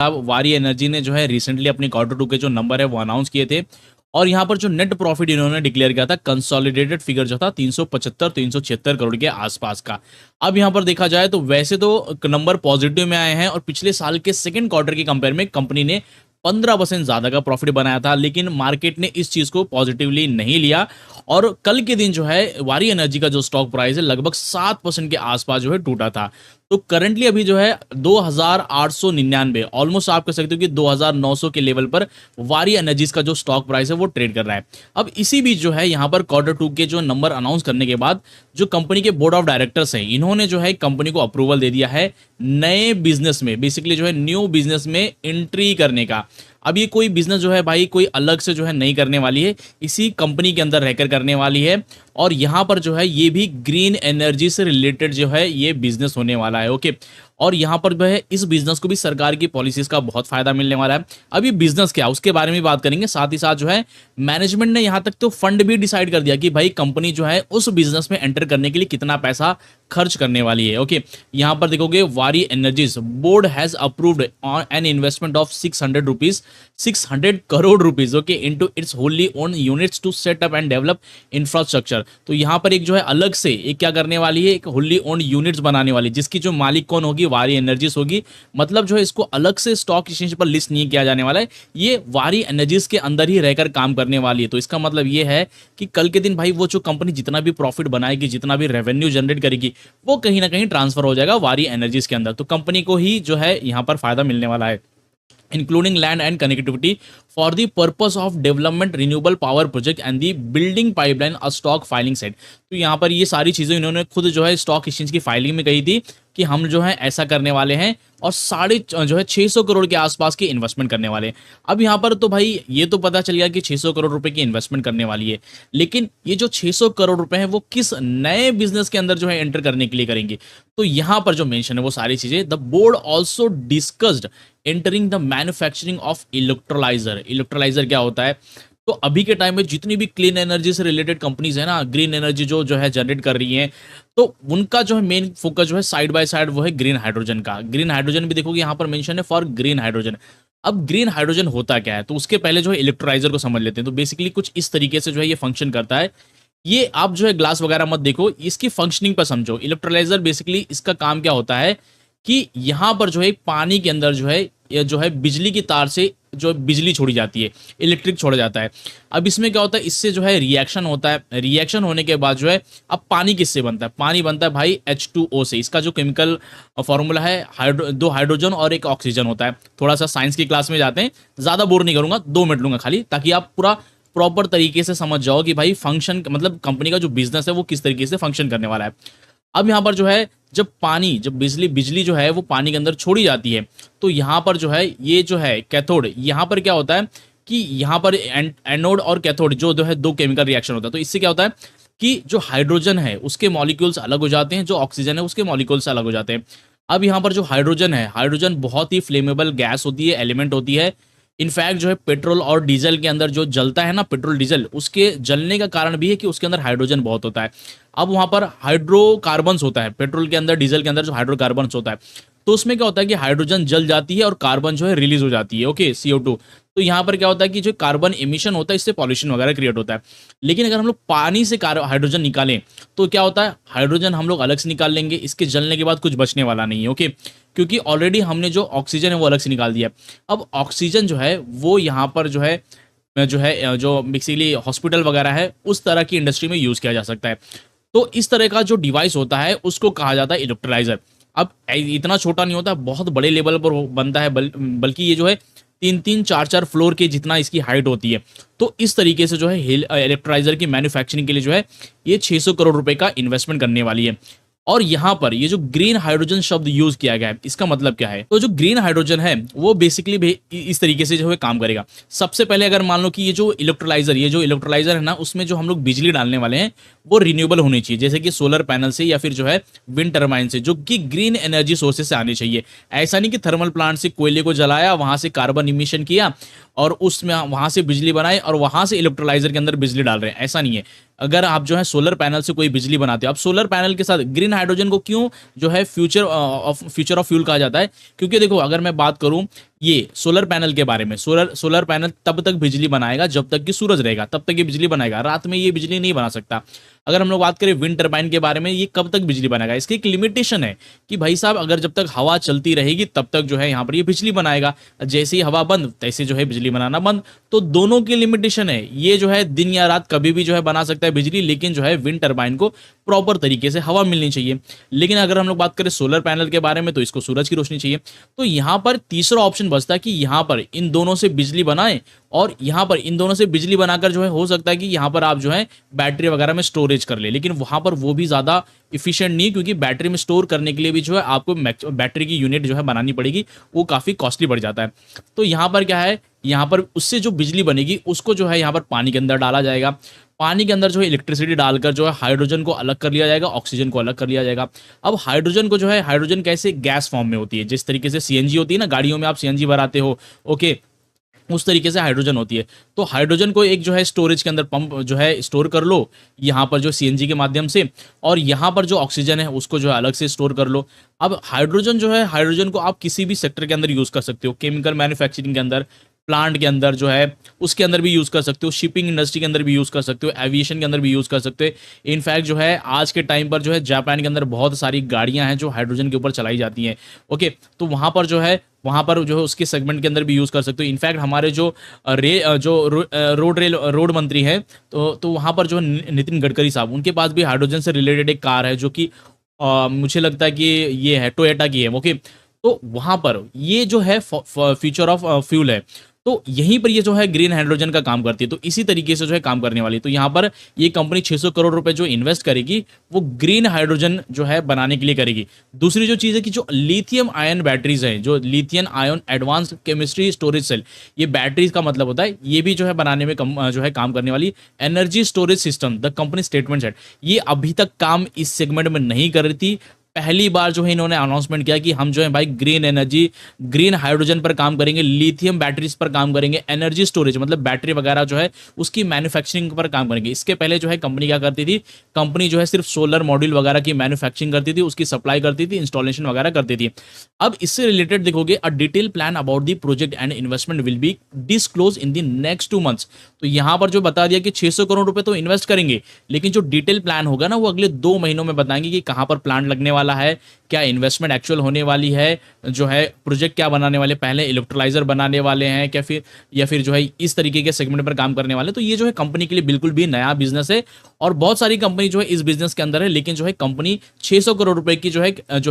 अब वारी एनर्जी ने जो है रिसेंटली अपने क्वार्टर 2 के जो नंबर है वो अनाउंस किए थे और यहाँ पर जो नेट प्रॉफिट इन्होंने डिक्लेयर किया था कंसोलिडेटेड फिगर जो था 375-376 करोड़ के आसपास का। अब यहाँ पर देखा जाए तो वैसे तो नंबर पॉजिटिव में आए हैं और पिछले साल के सेकंड क्वार्टर की कंपेयर में कंपनी ने 15% ज्यादा का प्रॉफिट बनाया था, लेकिन मार्केट ने इस चीज को पॉजिटिवली नहीं लिया और कल के दिन जो है वारी एनर्जी का जो स्टॉक प्राइस है लगभग 7% के आसपास जो है टूटा था। तो करंटली अभी जो है 2899 ऑलमोस्ट आप कह सकते हो कि 2900 के लेवल पर वारी एनर्जीज का जो स्टॉक प्राइस है वो ट्रेड कर रहा है। अब इसी बीच जो है यहाँ पर क्वार्टर 2 के जो नंबर अनाउंस करने के बाद जो कंपनी के बोर्ड ऑफ डायरेक्टर्स हैं इन्होंने जो है कंपनी को अप्रूवल दे दिया है नए बिजनेस में, बेसिकली जो है न्यू बिजनेस में एंट्री करने का। अब ये कोई बिजनेस जो है भाई कोई अलग से जो है नहीं करने वाली है, इसी कंपनी के अंदर रहकर करने वाली है और यहाँ पर जो है ये भी ग्रीन एनर्जी से रिलेटेड जो है ये बिजनेस होने वाला है। ओके, और यहाँ पर जो है इस बिजनेस को भी सरकार की पॉलिसीज का बहुत फायदा मिलने वाला है। अब ये बिजनेस क्या उसके बारे में बात करेंगे, साथ ही साथ जो है मैनेजमेंट ने यहाँ तक तो फंड भी डिसाइड कर दिया कि भाई कंपनी जो है उस बिजनेस में एंटर करने के लिए कितना पैसा खर्च करने वाली है। ओके, यहाँ पर देखोगे Waaree energies board has approved an investment of 600 crore rupees okay into its wholly own units to set up and develop infrastructure. तो यहाँ पर एक जो है अलग से एक क्या करने वाली है, एक होली ओन यूनिट्स बनाने वाली, जिसकी जो मालिक कौन होगी, वारी एनर्जीज होगी। मतलब जो है इसको अलग से स्टॉक एक्सचेंज पर लिस्ट नहीं किया जाने वाला है, ये वारी एनर्जीज के अंदर ही रहकर काम करने वाली है। तो इसका मतलब ये है कि कल के दिन भाई वो जो कंपनी जितना भी प्रॉफिट बनाएगी, जितना भी रेवेन्यू जनरेट करेगी, वो कहीं ना कहीं ट्रांसफर हो जाएगा वारी एनर्जीज के अंदर। तो कंपनी को ही जो है यहाँ पर फायदा मिलने वाला है, including land and connectivity for the purpose of development renewable power project and the building pipeline a stock filing said। तो यहाँ पर ये सारी चीजें इन्होंने खुद जो है स्टॉक एक्सचेंज की फाइलिंग में कही थी कि हम जो है ऐसा करने वाले हैं और 650 करोड़ के आसपास की इन्वेस्टमेंट करने वाले हैं। अब यहाँ पर तो भाई ये तो पता चल गया कि 600 करोड़ रुपए की इन्वेस्टमेंट करने वाली है, लेकिन ये जो 600 करोड़ रुपए हैं वो किस नए बिजनेस के अंदर जो है एंटर करने के लिए करेंगे। तो यहाँ पर जो मेंशन है वो सारी चीजें, the board also discussed entering the manufacturing of electrolyser. Electrolyser क्या होता है, तो अभी के टाइम में जितनी भी क्लीन एनर्जी से रिलेटेड कंपनीज है ना, ग्रीन एनर्जी जो है जनरेट कर रही हैं, तो उनका जो है मेन फोकस जो है साइड बाय साइड वो है ग्रीन हाइड्रोजन का। ग्रीन हाइड्रोजन भी देखोगे यहाँ पर मेंशन है फॉर ग्रीन हाइड्रोजन। अब ग्रीन हाइड्रोजन होता क्या है, तो उसके पहले जो है इलेक्ट्रोलाइजर को समझ लेते हैं। तो बेसिकली कुछ इस तरीके से जो है ये फंक्शन करता है। ये आप जो है ग्लास वगैरह मत देखो, इसकी फंक्शनिंग पर समझो। इलेक्ट्रोलाइजर बेसिकली इसका काम क्या होता है कि यहाँ पर जो है पानी के अंदर जो है बिजली की तार से जो बिजली छोड़ी जाती है, इलेक्ट्रिक छोड़ा जाता है। अब इसमें क्या होता है, इससे जो है रिएक्शन होता है। रिएक्शन होने के बाद जो है अब पानी किससे बनता है, पानी बनता है भाई H2O से। इसका जो केमिकल फॉर्मूला है दो हाइड्रोजन और एक ऑक्सीजन होता है। थोड़ा सा साइंस की क्लास में जाते हैं, ज्यादा बोर नहीं करूंगा, 2 मिनट लूंगा खाली, ताकि आप पूरा प्रॉपर तरीके से समझ जाओ कि भाई फंक्शन मतलब कंपनी का जो बिजनेस है वो किस तरीके से फंक्शन करने वाला है। अब यहाँ पर जो है जब बिजली जो है वो पानी के अंदर छोड़ी जाती है, तो यहाँ पर जो है ये जो है कैथोड, यहाँ पर क्या होता है कि यहाँ पर एनोड और कैथोड जो है 2 केमिकल रिएक्शन होता है। तो इससे क्या होता है कि जो हाइड्रोजन है उसके मॉलिक्यूल्स अलग हो जाते हैं, जो ऑक्सीजन है उसके मॉलिक्यूल्स अलग हो जाते हैं। अब यहाँ पर जो हाइड्रोजन है, हाइड्रोजन बहुत ही फ्लेमेबल गैस होती है, एलिमेंट होती है। इनफैक्ट जो है पेट्रोल और डीजल के अंदर जो जलता है ना, पेट्रोल डीजल, उसके जलने का कारण भी है कि उसके अंदर हाइड्रोजन बहुत होता है। अब वहां पर हाइड्रोकार्बन्स होता है, पेट्रोल के अंदर डीजल के अंदर जो हाइड्रोकार्बन्स होता है, तो उसमें क्या होता है कि हाइड्रोजन जल जाती है और कार्बन जो है रिलीज हो जाती है, ओके, CO2। तो यहाँ पर क्या होता है कि जो कार्बन एमिशन होता है इससे पॉल्यूशन वगैरह क्रिएट होता है। लेकिन अगर हम लोग पानी से हाइड्रोजन निकालें तो क्या होता है, हाइड्रोजन हम लोग अलग से निकाल लेंगे, इसके जलने के बाद कुछ बचने वाला नहीं है, ओके, क्योंकि ऑलरेडी हमने जो ऑक्सीजन है वो अलग से निकाल दिया। अब ऑक्सीजन जो है वो यहाँ पर जो है बेसिकली हॉस्पिटल वगैरह है उस तरह की इंडस्ट्री में यूज किया जा सकता है। तो इस तरह का जो डिवाइस होता है उसको कहा जाता है इलेक्ट्रोलाइजर। अब इतना छोटा नहीं होता, बहुत बड़े लेवल पर बनता है, बल्कि ये जो है 3-3, 4-4 फ्लोर के जितना इसकी हाइट होती है। तो इस तरीके से जो है इलेक्ट्रोलाइजर की मैन्युफैक्चरिंग के लिए जो है ये 600 करोड़ रुपए का इन्वेस्टमेंट करने वाली है। और यहाँ पर ये जो ग्रीन हाइड्रोजन शब्द यूज किया गया है, इसका मतलब क्या है, तो जो ग्रीन हाइड्रोजन है वो बेसिकली इस तरीके से जो है काम करेगा। सबसे पहले अगर मान लो कि ये जो इलेक्ट्रोलाइजर है ना, उसमें जो हम लोग बिजली डालने वाले हैं वो रिन्यूएबल होनी चाहिए, जैसे कि सोलर पैनल से या फिर जो है विंड टर्बाइन से, जो कि ग्रीन एनर्जी सोर्सेज से आनी चाहिए। ऐसा नहीं कि थर्मल प्लांट से कोयले को जलाया, वहां से कार्बन इमिशन किया और उसमें वहां से बिजली बनाए और वहां से इलेक्ट्रोलाइजर के अंदर बिजली डाल रहे हैं, ऐसा नहीं है। अगर आप जो है सोलर पैनल से कोई बिजली बनाते हो, अब सोलर पैनल के साथ ग्रीन हाइड्रोजन को क्यों जो है फ्यूचर ऑफ फ्यूल कहा जाता है, क्योंकि देखो अगर मैं बात करूं ये सोलर पैनल के बारे में, सोलर पैनल तब तक बिजली बनाएगा जब तक कि सूरज रहेगा, तब तक ये बिजली बनाएगा, रात में ये बिजली नहीं बना सकता। अगर हम लोग बात करें विंड टर्बाइन के बारे में, ये कब तक बिजली बनाएगा, इसकी एक लिमिटेशन है कि भाई साहब अगर जब तक हवा चलती रहेगी तब तक जो है यहाँ पर ये बिजली बनाएगा, जैसे ही हवा बंद तैसे जो है बिजली बनाना बंद। तो दोनों की लिमिटेशन है, ये जो है दिन या रात कभी भी जो है बना सकता है बिजली, लेकिन जो है विंड टर्बाइन को प्रॉपर तरीके से हवा मिलनी चाहिए। लेकिन अगर हम लोग बात करें सोलर पैनल के बारे में तो इसको सूरज की रोशनी चाहिए। तो यहाँ पर तीसरा ऑप्शन बचता है कि यहाँ पर इन दोनों से बिजली बनाएं, और यहाँ पर इन दोनों से बिजली बनाकर जो है हो सकता है कि यहाँ पर आप जो है बैटरी वगैरह में स्टोरेज कर ले, लेकिन वहां पर वो भी ज्यादा इफिशिएंट नहीं, क्योंकि बैटरी में स्टोर करने के लिए भी जो है आपको बैटरी की यूनिट जो है बनानी पड़ेगी, वो काफी कॉस्टली पड़ जाता है। तो यहाँ पर क्या है, यहाँ पर उससे जो बिजली बनेगी उसको जो है यहाँ पर पानी के अंदर डाला जाएगा, पानी के अंदर जो है इलेक्ट्रिसिटी डालकर जो है हाइड्रोजन को अलग कर लिया जाएगा, ऑक्सीजन को अलग कर लिया जाएगा। अब हाइड्रोजन को जो है, हाइड्रोजन कैसे गैस फॉर्म में होती है, जिस तरीके से सीएनजी होती है ना, गाड़ियों में आप सीएनजी भराते हो, ओके, उस तरीके से हाइड्रोजन होती है। तो हाइड्रोजन को एक जो है स्टोरेज के अंदर पंप जो है स्टोर कर लो यहाँ पर जो सीएनजी के माध्यम से, और यहाँ पर जो ऑक्सीजन है उसको जो है अलग से स्टोर कर लो। अब हाइड्रोजन जो है, हाइड्रोजन को आप किसी भी सेक्टर के अंदर यूज कर सकते हो, केमिकल मैन्युफैक्चरिंग के अंदर, प्लांट के अंदर जो है उसके अंदर भी यूज कर सकते हो, शिपिंग इंडस्ट्री के अंदर भी यूज कर सकते हो, एविएशन के अंदर भी यूज कर सकते हो। इनफैक्ट जो है आज के टाइम पर जो है जापान के अंदर बहुत सारी गाड़ियां हैं जो हाइड्रोजन के ऊपर चलाई जाती हैं, ओके। तो वहां पर जो है, वहां पर जो है उसके सेगमेंट के अंदर भी यूज कर सकते हो। इनफैक्ट हमारे जो रोड मंत्री हैं, तो वहां पर जो है नितिन गडकरी साहब, उनके पास भी हाइड्रोजन से रिलेटेड एक कार है जो कि मुझे लगता है कि ये है टोयोटा की है, ओके। तो वहां पर ये जो है फ्यूचर ऑफ फ्यूल है, तो यहीं पर ये जो है ग्रीन हाइड्रोजन का काम करती है। तो इसी तरीके से जो है काम करने वाली है। तो यहाँ पर ये कंपनी 600 करोड़ रुपए जो इन्वेस्ट करेगी वो ग्रीन हाइड्रोजन जो है बनाने के लिए करेगी। दूसरी जो चीज़ है कि जो लिथियम आयन बैटरीज हैं, जो lithium ion advance chemistry storage cell, ये बैटरीज का मतलब होता है, ये भी जो है बनाने में जो है काम करने वाली energy storage system, the company statement है। ये अभी तक काम इस सेगमेंट में नहीं कर रही थी, पहली बार जो है इन्होंने अनाउंसमेंट किया कि हम जो है भाई ग्रीन एनर्जी, ग्रीन हाइड्रोजन पर काम करेंगे, लिथियम बैटरीज पर काम करेंगे, एनर्जी स्टोरेज मतलब बैटरी वगैरह जो है उसकी मैन्युफैक्चरिंग पर काम करेंगे। इसके पहले जो है कंपनी क्या करती थी, कंपनी जो है सिर्फ सोलर मॉड्यूल वगैरह की मैन्युफैक्चरिंग करती थी, उसकी सप्लाई करती थी, इंस्टॉलेशन वगैरह करती थी। अब इससे रिलेटेड देखोगे, a detail plan about the project and investment will be disclose in the next 2 months. तो यहां पर जो बता दिया कि 600 करोड़ रुपए तो इन्वेस्ट करेंगे, लेकिन जो डिटेल प्लान होगा ना वो अगले 2 महीनों में बताएंगे कि कहां पर प्लांट लगने वाला है, क्या इन्वेस्टमेंट एक्चुअल होने वाली है, जो है प्रोजेक्ट क्या बनाने वाले, पहले इलेक्ट्रोलाइजर बनाने वाले हैं क्या, फिर या फिर जो है इस तरीके के सेगमेंट पर काम करने वाले। तो ये जो है कंपनी के लिए बिल्कुल भी नया बिजनेस है, और बहुत सारी कंपनी जो है इस बिजनेस के अंदर है, लेकिन जो है कंपनी 600 करोड़ रुपए की जो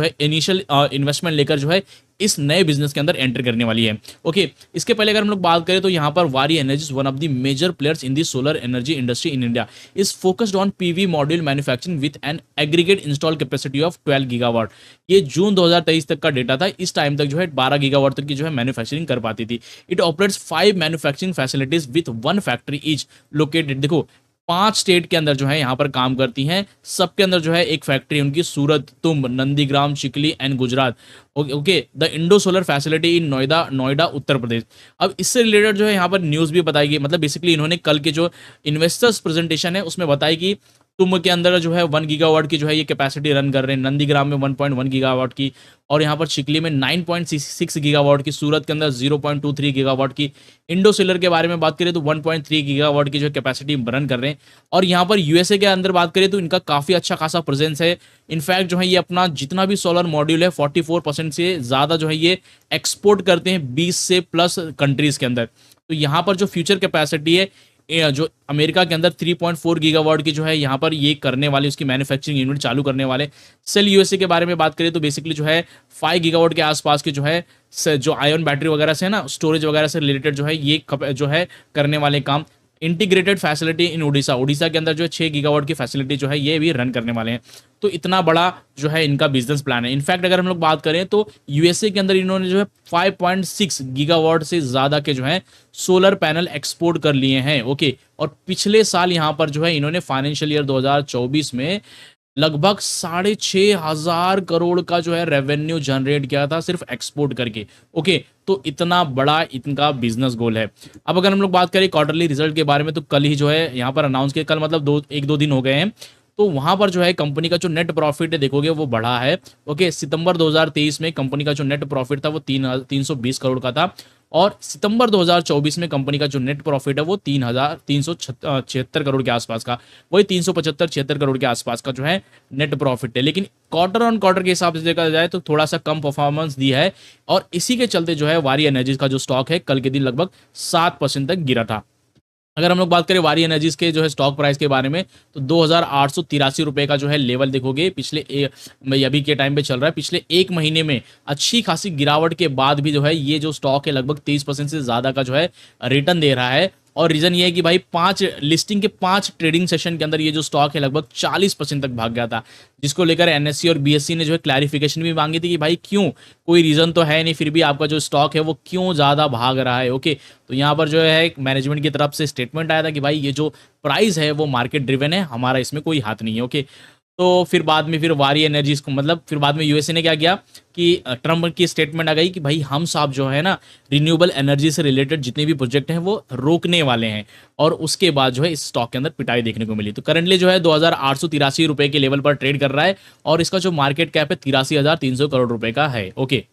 है इनिशियल इन्वेस्टमेंट लेकर जो है इस नए बिजनेस के अंदर एंटर करने वाली है, ओके। इसके पहले अगर हम लोग बात करें तो यहाँ पर Waaree energy, one of the major players in the solar energy industry in India, is focused on PV module manufacturing with an aggregate install capacity of 12 gigawatt. ये जून 2023 तक का डेटा था। इस टाइम तक जो है 12 गीगावाट तक की जो है मैन्युफैक्चरिंग कर पाती थी। It operates 5 manufacturing facilities with 1 factory each located, देखो 5 स्टेट के अंदर जो है यहाँ पर काम करती हैं, सबके अंदर जो है एक फैक्ट्री उनकी Surat, Tumb, Nandigram, Chikhli and Gujarat, okay. The Indo solar facility in Noida Uttar Pradesh. अब इससे रिलेटेड जो है यहाँ पर न्यूज़ भी बताई गई, मतलब बेसिकली इन्होंने कल के जो इन्वेस्टर्स प्रेजेंटेशन है उसमें बताई कि तुम्ब के अंदर जो है 1 गीगावाट की जो है ये कैपेसिटी रन कर रहे हैं, नंदीग्राम में 1.1 गीगावाट की, और यहाँ पर चिकली में 9.6 गीगावाट की, सूरत के अंदर 0.23 गीगावाट की। इंडो सोलर के बारे में बात करें तो 1.3 गीगावाट की जो कैपेसिटी रन कर रहे हैं। और यहाँ पर यूएसए के अंदर बात करें तो इनका काफ़ी अच्छा खासा प्रेजेंस है। इनफैक्ट जो है ये अपना जितना भी सोलर मॉड्यूल है 44% से ज़्यादा जो है ये एक्सपोर्ट करते हैं 20 से प्लस कंट्रीज़ के अंदर। तो यहाँ पर जो फ्यूचर कैपेसिटी है जो अमेरिका के अंदर 3.4 गीगावाट की जो है यहाँ पर ये करने वाले, उसकी मैन्युफैक्चरिंग यूनिट चालू करने वाले। सेल यूएसए के बारे में बात करें तो बेसिकली जो है 5 गीगावाट के आसपास की जो है जो आयन बैटरी वगैरह से है ना, स्टोरेज वगैरह से रिलेटेड जो है ये जो है करने वाले काम। इंटीग्रेटेड फैसिलिटी इन उड़ीसा के अंदर जो है 6 गीगावाट की फैसिलिटी जो है ये भी रन करने वाले हैं। तो इतना बड़ा जो है इनका बिजनेस प्लान है। इनफैक्ट अगर हम लोग बात करें तो यूएसए के अंदर इन्होंने जो है 5.6 गीगावाट से ज़्यादा के जो है सोलर पैनल एक्सपोर्ट कर लिए हैं, ओके। और पिछले साल यहाँ पर जो है इन्होंने फाइनेंशियल ईयर 2024 में लगभग 6,500 करोड़ का जो है रेवेन्यू जनरेट किया था सिर्फ एक्सपोर्ट करके। ओके, तो इतना बड़ा इनका बिजनेस गोल है। अब अगर हम लोग बात करें क्वार्टरली रिजल्ट के बारे में, तो कल ही जो है यहाँ पर अनाउंस किया, कल मतलब 1-2 दिन हो गए हैं। तो वहाँ पर जो है कंपनी का जो नेट प्रॉफिट है देखोगे वो बढ़ा है। ओके, सितंबर 2023 में कंपनी का जो नेट प्रॉफिट था वो 320 करोड़ का था, और सितंबर 2024 में कंपनी का जो नेट प्रॉफिट है वो 3,376 करोड़ के आसपास का, वही 375-76 करोड़ के आसपास का जो है नेट प्रॉफिट है। लेकिन क्वार्टर ऑन क्वार्टर के हिसाब से देखा जाए तो थोड़ा सा कम परफॉर्मेंस दी है, और इसी के चलते जो है वारी एनर्जीज का जो स्टॉक है कल के दिन लगभग 7% तक गिरा था। अगर हम लोग बात करें वारी एनर्जीज के जो है स्टॉक प्राइस के बारे में, तो 2,883 रुपए का जो है लेवल देखोगे पिछले अभी के टाइम पे चल रहा है। पिछले एक महीने में अच्छी खासी गिरावट के बाद भी जो है ये जो स्टॉक है लगभग 30% से ज़्यादा का जो है रिटर्न दे रहा है। और रीज़न ये है कि भाई 5 लिस्टिंग के 5 ट्रेडिंग सेशन के अंदर ये जो स्टॉक है लगभग 40% तक भाग गया था, जिसको लेकर एनएससी और बीएससी ने जो है क्लैरिफिकेशन भी मांगी थी कि भाई क्यों, कोई रीज़न तो है नहीं, फिर भी आपका जो स्टॉक है वो क्यों ज़्यादा भाग रहा है। ओके, तो यहाँ पर जो है मैनेजमेंट की तरफ से स्टेटमेंट आया था कि भाई ये जो प्राइस है वो मार्केट ड्रिवन है, हमारा इसमें कोई हाथ नहीं है। ओके, तो फिर बाद में फिर वारी एनर्जीज को मतलब फिर बाद में यूएसए ने क्या किया कि ट्रम्प की स्टेटमेंट आ गई कि भाई हम साहब जो है ना रिन्यूएबल एनर्जी से रिलेटेड जितने भी प्रोजेक्ट हैं वो रोकने वाले हैं, और उसके बाद जो है इस स्टॉक के अंदर पिटाई देखने को मिली। तो करंटली जो है 2,883 रुपए के लेवल पर ट्रेड कर रहा है, और इसका जो मार्केट कैप है 83,300 करोड़ रुपए का है। ओके।